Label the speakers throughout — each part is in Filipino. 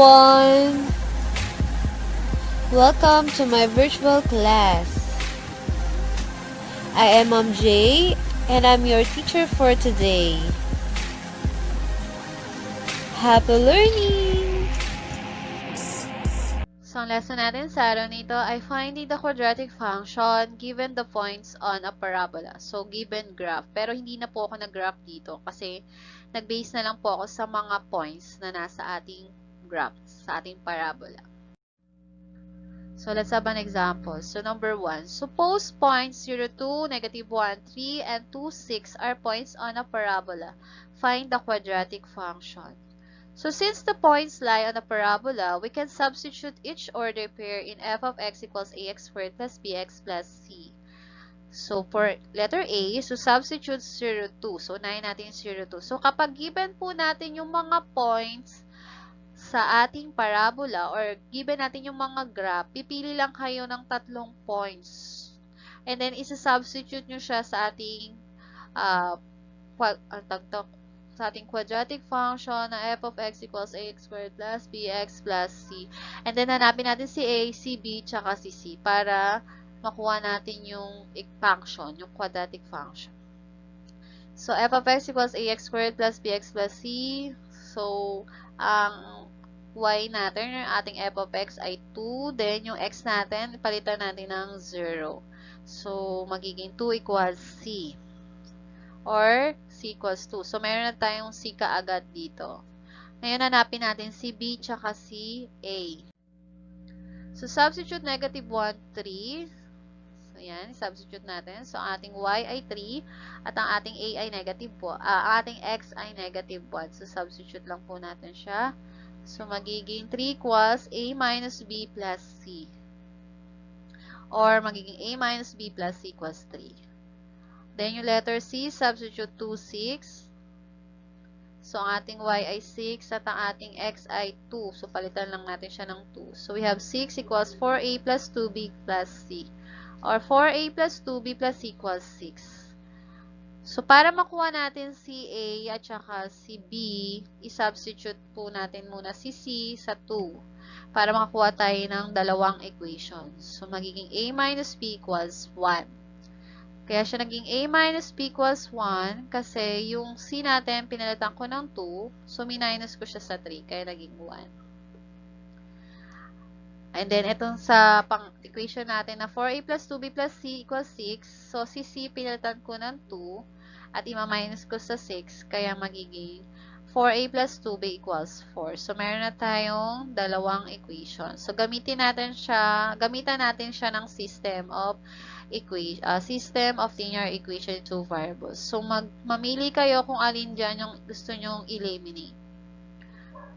Speaker 1: everyone! Welcome to my virtual class. I am Ma'am J and I'm your teacher for today. Happy learning! So, ang lesson natin sa araw nito ay finding the quadratic function given the points on a parabola. So, given graph. Pero hindi na po ako nag-graph dito kasi nag-base na lang po ako sa mga points na nasa ating graph, sa ating parabola. So, let's have an example. So, number 1. Suppose points 0, 2, negative 1, 3, and 2, 6 are points on a parabola. Find the quadratic function. So, since the points lie on a parabola, we can substitute each order pair in f of x equals ax squared plus bx plus c. So, for letter A, so substitute 0, 2. So, unahin natin 0, 2. So, kapag given po natin yung mga points sa ating parabola or given natin yung mga graph, pipili lang kayo ng tatlong points. And then, isa-substitute nyo siya sa ating sa ating quadratic function na f of x equals ax squared plus bx plus c. And then, hanapin natin si a, si b, tsaka si c para makuha natin yung function, yung quadratic function. So, f of x equals ax squared plus bx plus c. So, ang y natin, yung ating f of x ay 2. Then, yung x natin, palitan natin ng 0. So, magiging 2 equals c. Or, c equals 2. So, meron na tayong c kaagad dito. Ngayon, hanapin natin si b tsaka si a. So, substitute negative 1, 3. So, yan. Substitute natin. So, ang ating y ay 3 at ang ating a ay negative po. Ang ating x ay negative 1. So, substitute lang po natin siya. So, magiging 3 equals a minus b plus c. Or, magiging a minus b plus c equals 3. Then, yung letter c, substitute 2, 6. So, ang ating y ay 6 at ang ating x ay 2. So, palitan lang natin siya ng 2. So, we have 6 equals 4a plus 2b plus c. Or, 4a plus 2b plus c equals 6. So, para makuha natin si A at saka si B, i-substitute po natin muna si C sa 2 para makakuha tayo ng dalawang equations. So, magiging A minus B equals 1. Kaya siya naging A minus B equals 1 kasi yung C natin, pinalitan ko ng 2. So, minus ko siya sa 3 kaya naging 1. And then, itong sa equation natin na 4a plus 2b plus c equals 6. So, si c, pinalitan ko ng 2. At ima-minus ko sa 6. Kaya magiging 4a plus 2b equals 4. So, meron na tayong dalawang equation. So, gamitan natin siya ng system of linear equation in two variables. So, mamili kayo kung alin dyan yung gusto nyong eliminate.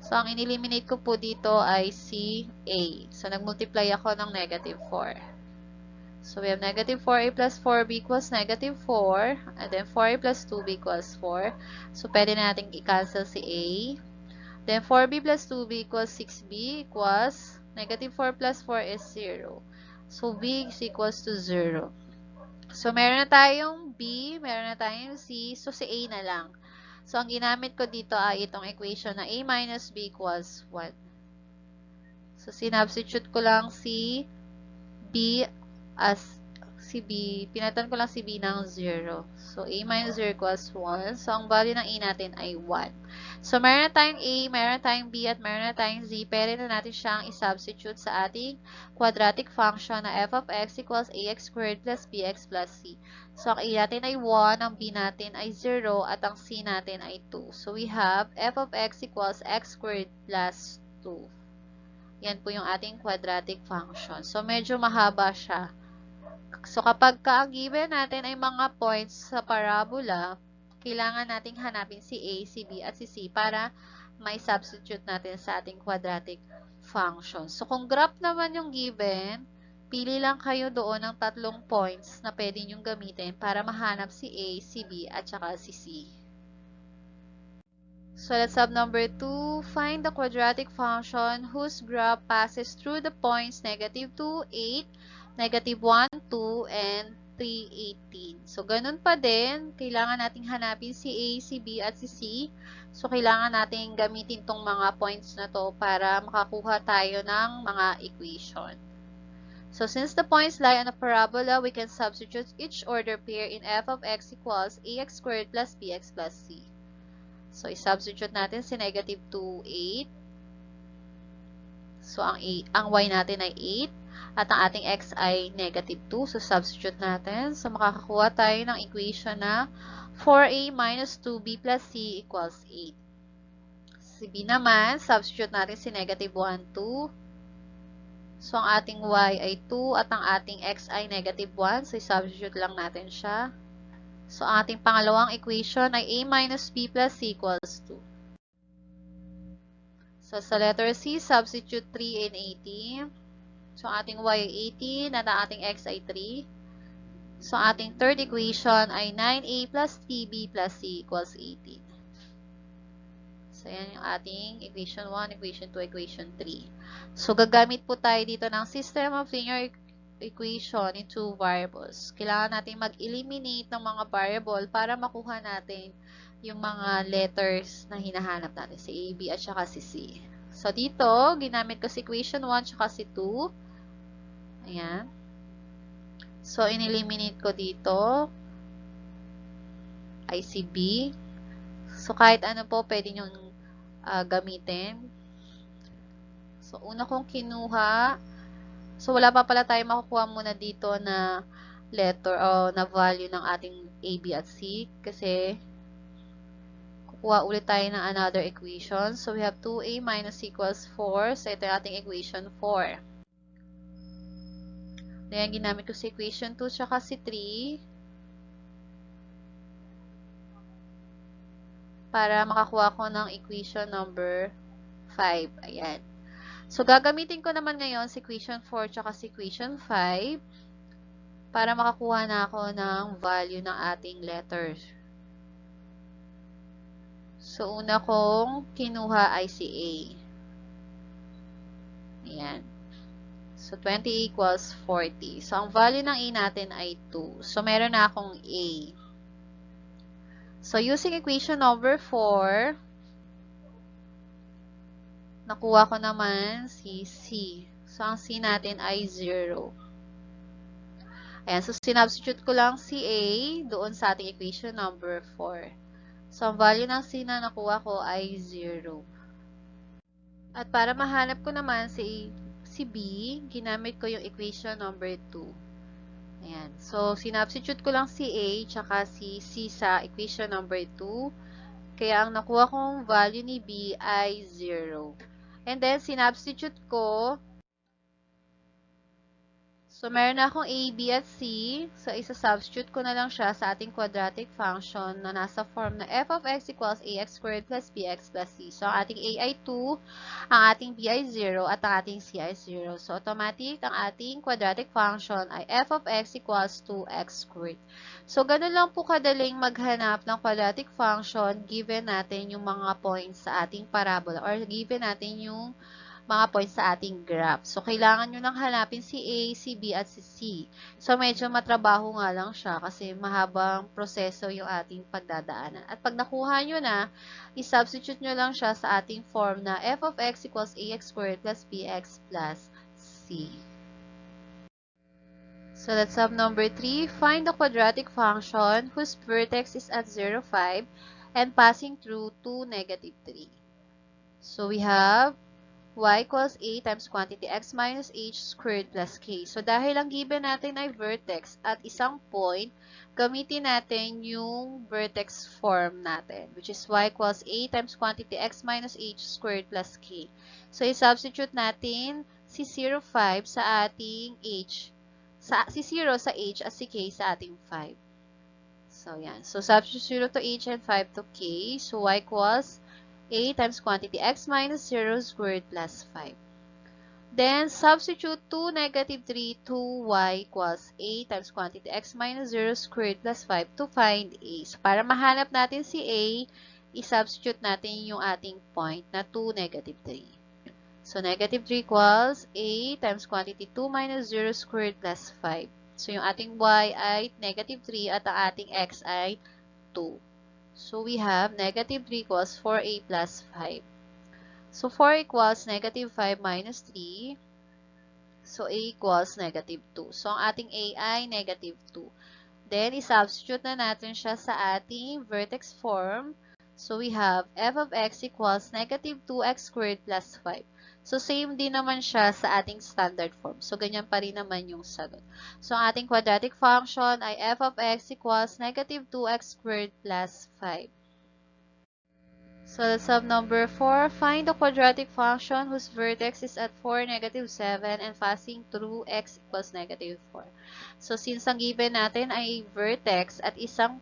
Speaker 1: So, ang in-eliminate ko po dito ay si A. So, nag-multiply ako ng negative 4. So, we have negative 4a plus 4b equals negative 4. And then, 4a plus 2b equals 4. So, pwede natin i-cancel si A. Then, 4b plus 2b equals 6b equals negative 4 plus 4 is 0. So, b is equals to 0. So, meron na tayong b, meron na tayong c. So, si A na lang. So, ang ginamit ko dito ay itong equation na a minus b equals 1. So, sinubstitute ko lang si b as si b. Pinalitan ko lang si b ng 0. So, a minus 0 equals 1. So, ang value ng a natin ay 1. So, meron na tayong a, meron na tayong b, at meron na tayong z. Pwede na natin siyang isubstitute sa ating quadratic function na f of x equals ax squared plus bx plus c. So, ang a natin ay 1, ang b natin ay 0, at ang c natin ay 2. So, we have f of x equals x squared plus 2. Yan po yung ating quadratic function. So, medyo mahaba siya. So, kapag ang given natin ay mga points sa parabola, kailangan nating hanapin si A, si B, at si C para may substitute natin sa ating quadratic function. So, kung graph naman yung given, pili lang kayo doon ng tatlong points na pwede nyong gamitin para mahanap si A, si B, at saka si C. So, let's have number 2. Find the quadratic function whose graph passes through the points negative 2, 8, negative 1, 2, and 318. So, ganun pa din, kailangan nating hanapin si A, si B, at si C. So, kailangan nating gamitin tong mga points na to para makakuha tayo ng mga equation. So, since the points lie on a parabola, we can substitute each order pair in f of x equals ax squared plus bx plus c. So, i-substitute natin si negative 2, 8. So, ang y natin ay 8. At ang ating x ay negative 2. So, substitute natin. So, makakakuha tayo ng equation na 4a minus 2b plus c equals 8. Si b naman, substitute natin si negative 1, 2. So, ang ating y ay 2 at ang ating x ay negative 1. So, substitute lang natin siya. So, ang ating pangalawang equation ay a minus b plus c equals 2. So, sa letter C, substitute 3 and 18. So, ang ating y ay 18 at ang ating x ay 3. So, ang ating third equation ay 9a plus 3b plus c equals 18. So, yan yung ating equation 1, equation 2, equation 3. So, gagamit po tayo dito ng system of linear equation in two variables. Kailangan natin mag-eliminate ng mga variable para makuha natin yung mga letters na hinahanap natin, si A, B, at saka si C. So, dito, ginamit ko si equation 1 saka si 2. Ayan. So, in-eliminate ko dito ay si B. So, kahit ano po, pwede nyo gamitin. So, una kong kinuha. So, wala pa pala tayo makukuha muna dito na letter o na value ng ating A, B, at C. Kasi, kukuha ulit tayo ng another equation. So, we have 2a minus c equals 4. So, ito yung ating equation 4. Ayan, ginamit ko sa equation 2 tsaka si 3 para makakuha ko ng equation number 5. Ayan. So, gagamitin ko naman ngayon si equation 4 tsaka si equation 5 para makakuha na ako ng value ng ating letters. So, una kong kinuha ay si A. Ayan. So, 20 equals 40. So, ang value ng A natin ay 2. So, meron na akong A. So, using equation number 4, nakuha ko naman si C. So, ang C natin ay 0. Ayan. So, sinubstitute ko lang si A doon sa ating equation number 4. So, ang value ng C na nakuha ko ay 0. At para mahanap ko naman si B, ginamit ko yung equation number 2. Ayan. So, sinubstitute ko lang si A tsaka si C sa equation number 2. Kaya, ang nakuha kong value ni B ay 0. And then, sinubstitute ko. So, meron na akong A, B, at C. So, isa-substitute ko na lang siya sa ating quadratic function na nasa form na f of x equals ax squared plus bx plus c. So, ang ating A ay 2, ang ating B ay 0, at ang ating C ay 0. So, automatic, ang ating quadratic function ay f of x equals 2x squared. So, ganun lang po kadaling maghanap ng quadratic function given natin yung mga points sa ating parabola or given natin yung mga points sa ating graph. So, kailangan nyo nang hanapin si A, si B, at si C. So, medyo matrabaho nga lang siya kasi mahabang proseso yung ating pagdadaanan. At pag nakuha nyo na, i-substitute nyo lang siya sa ating form na f of x equals ax squared plus bx plus c. So, let's have number 3. Find the quadratic function whose vertex is at 0, 5 and passing through 2, negative 3. So, we have y equals a times quantity x minus h squared plus k. So, dahil ang given natin ay vertex at isang point, gamitin natin yung vertex form natin, which is y equals a times quantity x minus h squared plus k. So, i-substitute natin si 0, 5 sa ating h. Si 0 sa h at si k sa ating 5. So, yan. So, substitute 0 to h and 5 to k. So, y equals a times quantity x minus 0 squared plus 5. Then, substitute 2, negative 3 to y equals a times quantity x minus 0 squared plus 5 to find a. So, para mahanap natin si a, i-substitute natin yung ating point na 2, negative 3. So, negative 3 equals a times quantity 2 minus 0 squared plus 5. So, yung ating y ay negative 3 at ang ating x ay 2. So, we have negative 3 equals 4a plus 5. So, 4 equals negative 5 minus 3. So, a equals negative 2. So, ang ating a ay negative 2. Then, i-substitute na natin siya sa ating vertex form. So, we have f of x equals negative 2x squared plus 5. So, same din naman siya sa ating standard form. So, ganyan pa rin naman yung sagot. So, ang ating quadratic function ay f of x equals negative 2x squared plus 5. So, let's solve number 4. Find the quadratic function whose vertex is at 4, negative 7, and passing through x equals negative 4. So, since ang given natin ay vertex at isang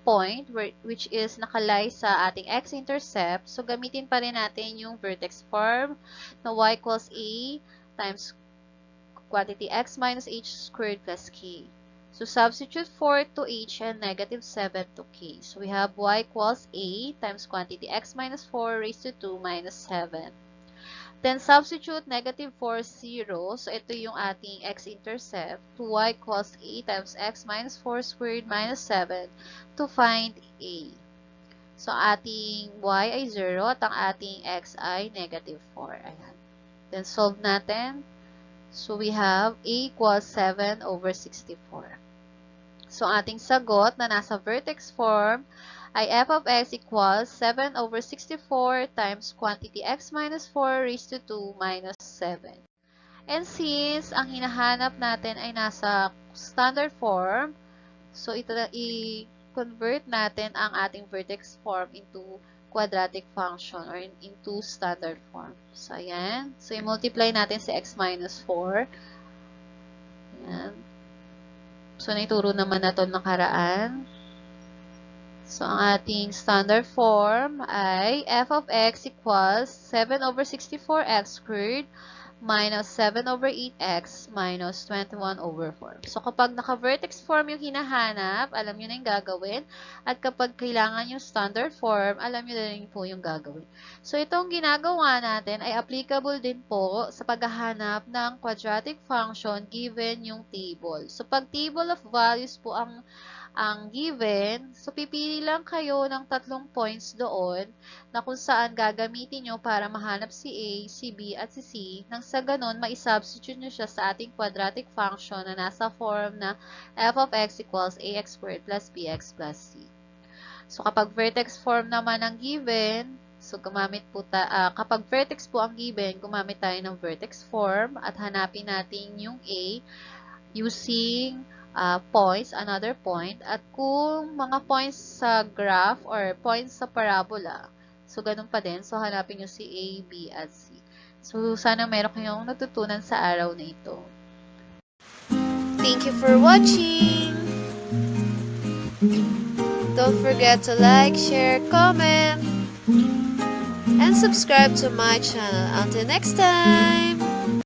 Speaker 1: point which is nakalay sa ating x-intercept, so gamitin pa rin natin yung vertex form na y equals a times quantity x minus h squared plus k. So, substitute 4 to h and negative 7 to k. So, we have y equals a times quantity x minus 4 raised to 2 minus 7. Then, substitute negative 4, 0. So, ito yung ating x-intercept. To y equals a times x minus 4 squared minus 7 to find a. So, ating y ay 0 at ang ating x ay negative 4. Ayan. Then, solve natin. So, we have a equals 7 over 64. So, ating sagot na nasa vertex form ay f of x equals 7 over 64 times quantity x minus 4 raised to 2 minus 7. And since ang hinahanap natin ay nasa standard form, so ito na i-convert natin ang ating vertex form into quadratic function or into standard form. So, ayan. So, i-multiply natin si x minus 4. Ayan. So, naituro naman na ito nakaraan. So, ang ating standard form ay f of x equals 7 over 64x squared minus 7 over 8x minus 21 over 4. So, kapag naka-vertex form yung hinahanap, alam nyo na yung gagawin. At kapag kailangan yung standard form, alam nyo na rin po yung gagawin. So, itong ginagawa natin ay applicable din po sa paghahanap ng quadratic function given yung table. So, pag table of values po ang given, so pipili lang kayo ng 3 points doon na kung saan gagamitin nyo para mahanap si A, si B, at si C. Nang sa ganun, ma-substitute nyo siya sa ating quadratic function na nasa form na f of x equals ax squared plus bx plus c. So, kapag vertex form naman ang given, so gumamit po kapag vertex po ang given, gumamit tayo ng vertex form at hanapin natin yung A using points, another point, at kung mga points sa graph or points sa parabola, so ganun pa din. So, hanapin nyo si A, B, at C. So, sana meron kayong natutunan sa araw na ito.
Speaker 2: Thank you for watching! Don't forget to like, share, comment, and subscribe to my channel. Until next time!